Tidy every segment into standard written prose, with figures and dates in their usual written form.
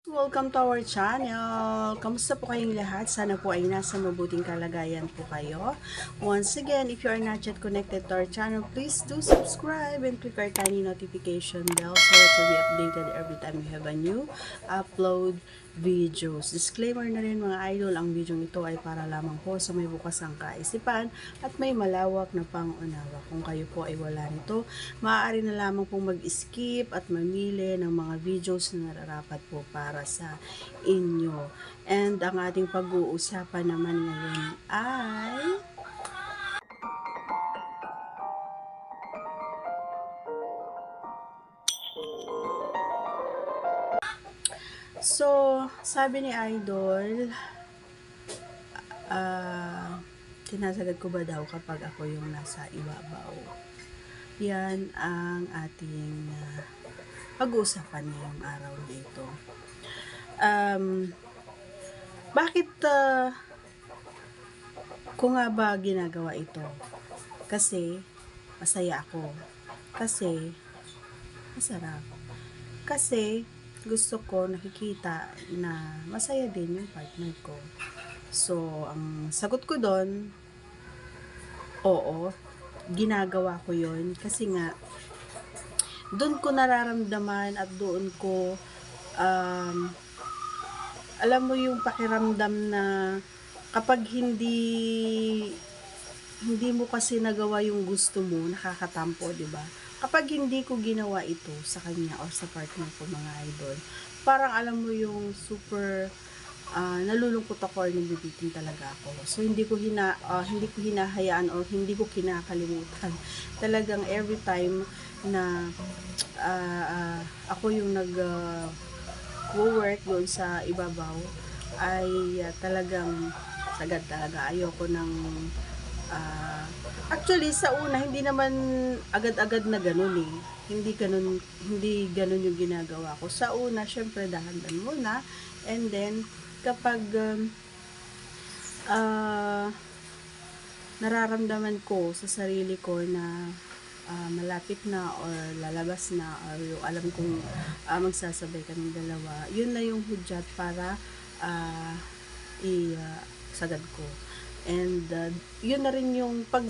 Welcome to our channel! Kamusta po kayong lahat? Sana po ay nasa mabuting kalagayan po kayo. Once again, if you are not yet connected to our channel, please do subscribe and click our tiny notification bell so that you'll be updated every time we have a new upload videos. Disclaimer na rin mga idol, ang video ito ay para lamang po sa may bukas ang kaisipan at may malawak na pangunawa. Kung kayo po ay wala nito, maaari na lamang pong mag-skip at mamili ng mga videos na nararapat po para sa inyo. And ang ating pag-uusapan naman ngayon ay sabi ni Idol, sinasagad ko ba daw kapag ako yung nasa ibabaw? Yan ang ating pag-uusapan ngayong araw na ito. Bakit ko nga ba ginagawa ito? Kasi masaya ako. Kasi masarap. Kasi gusto ko nakikita na masaya din yung partner ko. So, ang sagot ko doon, oo, ginagawa ko yon kasi nga doon ko nararamdaman at doon ko alam mo yung pakiramdam na kapag hindi mo kasi nagawa yung gusto mo, nakakatampo, 'di ba? Kapag hindi ko ginawa ito sa kanya or sa partner ko mga idol, parang alam mo yung super nalulungkot ako or nabibitin talaga ako. So hindi ko hinahayaan or hindi ko kinakalimutan. Talagang every time na ako yung work doon sa ibabaw ay talagang sagad talaga. Ayoko ng actually sa una hindi naman agad-agad na ganun eh. Hindi ganun yung ginagawa ko. Sa una, syempre dahan-dahan muna, and then kapag nararamdaman ko sa sarili ko na malapit na or lalabas na or yung alam kong magsasabay kaming dalawa, yun na yung hudyat para isagad ko. And yun na rin yung pag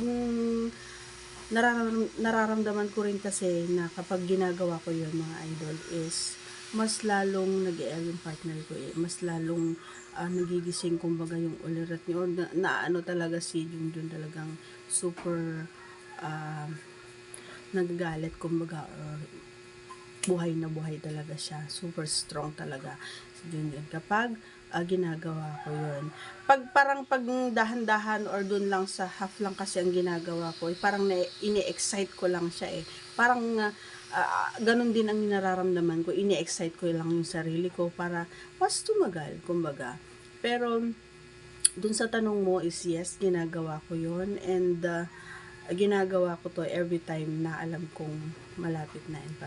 nararamdaman ko rin kasi na kapag ginagawa ko yun mga idol is mas lalong nag-e-el yung partner ko eh. Mas lalong nagigising kumbaga yung ulirat niya or na ano talaga si Junjun talagang super nagagalit kumbaga or buhay na buhay talaga siya. Super strong talaga si Junjun kapag ginagawa ko yun. Pag dahan-dahan or dun lang sa half lang kasi ang ginagawa ko, parang ini-excite ko lang siya eh. Parang ganun din ang nararamdaman ko, ini-excite ko lang yung sarili ko para mas tumagal, kumbaga. Pero dun sa tanong mo is yes, ginagawa ko yun, and ginagawa ko to every time na alam kong malapit na and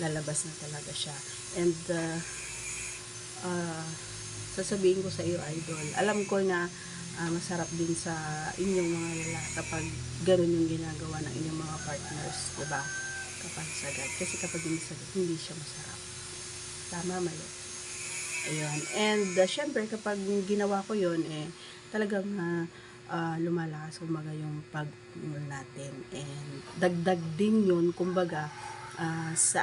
lalabas na talaga siya. And sasabihin ko sa iyo idol, alam ko na masarap din sa inyong mga lalaki kapag gano'n yung ginagawa ng inyong mga partners, diba? Kapag sagad, kasi kapag hindi sagad, hindi siya masarap. Tama, mali. Ayun. And syempre kapag ginawa ko yun talagang lumalakas kumbaga yung pag-mul natin, and dagdag din yun kumbaga sa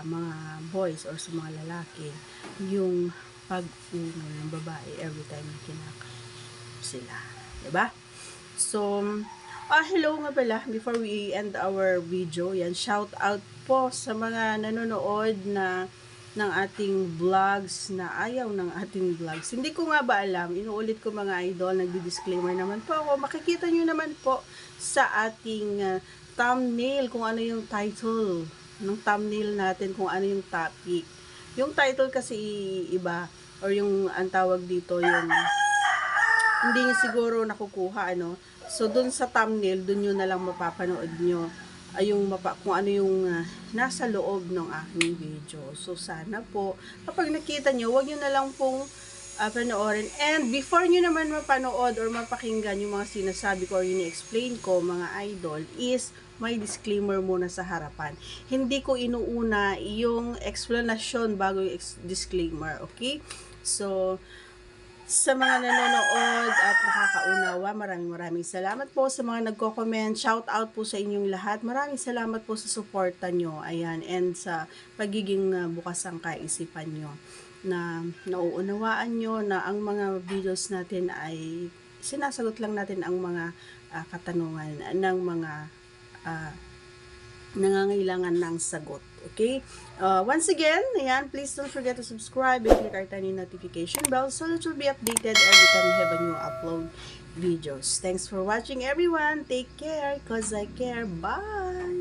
mga boys or sa mga lalaki yung pag-ungol ng babae every time na kinakain sila, diba? So hello nga pala, before we end our video, yan, shout out po sa mga nanonood ng ating vlogs na ayaw ng ating vlogs. Hindi ko nga ba alam, inuulit ko mga idol, nagdi-disclaimer naman po ako. Makikita nyo naman po sa ating thumbnail kung ano yung title ng thumbnail natin, kung ano yung topic. Yung title kasi iba, or yung ang tawag dito, yung hindi nyo siguro nakukuha, ano. So, dun sa thumbnail, dun nyo na lang mapapanood nyo kung ano yung nasa loob ng aking video. So, sana po, kapag nakita nyo, wag nyo na lang pong panoorin. And before nyo naman mapanood or mapakinggan yung mga sinasabi ko or yung explain ko, mga idol, is may disclaimer muna sa harapan. Hindi ko inuuna yung explanation bago yung disclaimer, okay? So, sa mga nanonood at nakakaunawa, maraming salamat po sa mga nagko-comment. Shout out po sa inyong lahat. Maraming salamat po sa suporta nyo. Ayan, and sa pagiging bukas ang kaisipan nyo na nauunawaan nyo na ang mga videos natin ay sinasagot lang natin ang mga katanungan ng mga nangangailangan ng sagot. Okay? Once again, ayan, please don't forget to subscribe and click our tiny notification bell so that you'll be updated every time we have a new upload videos. Thanks for watching, everyone. Take care, cause I care. Bye!